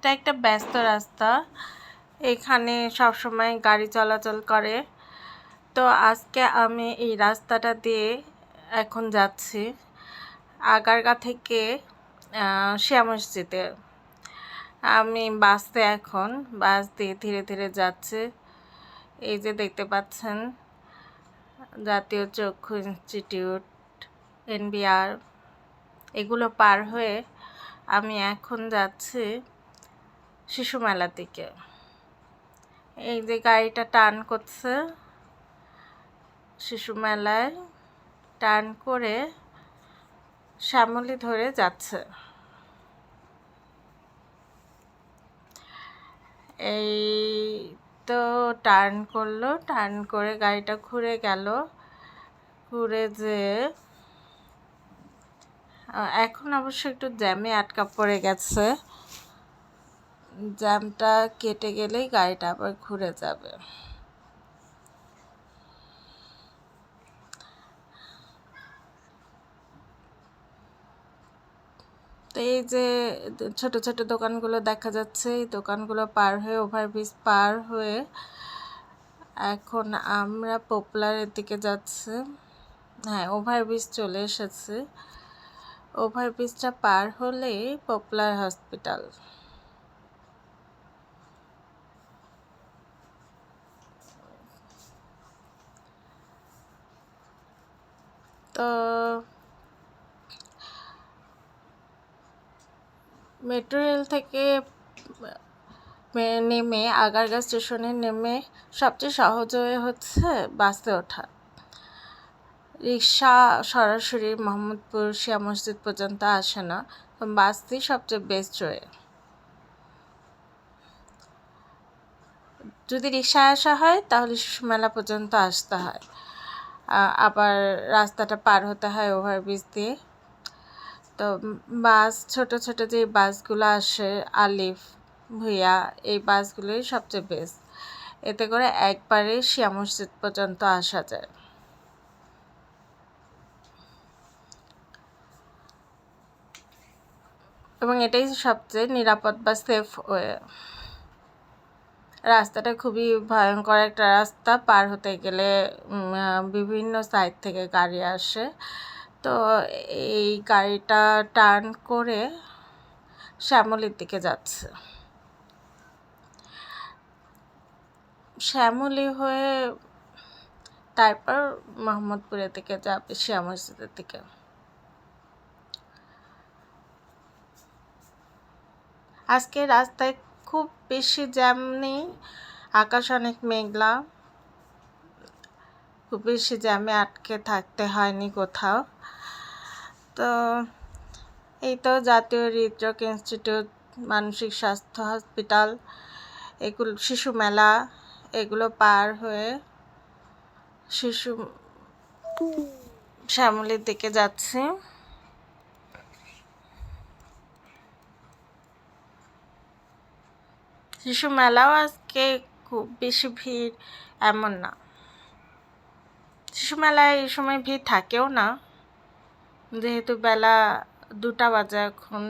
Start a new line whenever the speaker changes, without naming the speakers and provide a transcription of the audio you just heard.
এটা একটা ব্যস্ত রাস্তা, এখানে সবসময় গাড়ি চলাচল করে। তো আজকে আমি এই রাস্তাটা দিয়ে এখন যাচ্ছি আগারগা থেকে শিয়া মসজিদে। আমি বাসে এখন বাস দিয়ে ধীরে ধীরে যাচ্ছি। এই যে দেখতে পাচ্ছেন জাতীয় চক্ষু ইনস্টিটিউট, এনবিআর, এগুলো পার হয়ে আমি এখন যাচ্ছি শিশু মেলার দিকে। এই যে গাড়িটা টার্ন করছে, শিশু মেলায় টার্ন করে শ্যামলী ধরে যাচ্ছে। এই তো টার্ন করলো, টার্ন করে গাড়িটা ঘুরে গেল, ঘুরে যে এখন অবশ্য একটু জ্যামে আটকা পড়ে গেছে। জ্যামটা কেটে গেলেই গাড়িটা আবার ঘুরে যাবে। তো এই যে ছোট ছোট দোকানগুলো দেখা যাচ্ছে, এই দোকানগুলো পার হয়ে ওভারব্রিজ পার হয়ে এখন আমরা পপুলারের দিকে যাচ্ছি। হ্যাঁ, ওভারব্রিজ চলে এসেছে। ওভারব্রিজটা পার হলেই পপুলার হসপিটাল। তো মেট্রো রেল থেকে নেমে আগারগা স্টেশনে নেমে সবচেয়ে সহজ হয়ে হচ্ছে বাসে ওঠা। রিক্সা সরাসরি মোহাম্মদপুর শিয়া মসজিদ পর্যন্ত আসে না, বাসই সবচেয়ে বেস্ট ওয়ে। যদি রিক্সায় আসা হয় তাহলে শিশু মেলা পর্যন্ত আসতে হয়, আবার রাস্তাটা পার হতে হয় ওভারব্রিজ দিয়ে। তো বাস, ছোট ছোট যে বাসগুলো আসে, আলিফ, ভুইয়া, এই বাসগুলোই সবচেয়ে বেস্ট। এতে করে একবারে শিয়া মসজিদ পর্যন্ত আসা যায়। এবং এটাই সবচেয়ে নিরাপদ বা সেফ ওয়ে। রাস্তাটা খুবই ভয়ঙ্কর একটা রাস্তা, পার হতে গেলে বিভিন্ন সাইড থেকে গাড়ি আসে। তো এই গাড়িটা টার্ন করে শ্যামলীর দিকে যাচ্ছে। শ্যামলী হয়ে তারপর মোহাম্মদপুরের দিকে যাবে, শিয়া মসজিদের দিকে। আজকে রাস্তায় খুব বেশি জ্যাম নেই, আকাশ অনেক মেঘলা, খুব বেশি জ্যামে আটকে থাকতে হয়নি কোথাও। তো এই তো জাতীয় হৃদরোগ ইনস্টিটিউট, মানসিক স্বাস্থ্য হসপিটাল, এগুলো, শিশু মেলা, এগুলো পার হয়ে শ্যামলীর দিকে যাচ্ছি। শিশু মেলাও আজকে খুব বেশি ভিড় এমন না। শিশু মেলায় এই সময় ভিড় থাকেও না, যেহেতু বেলা 2টা বাজে এখন।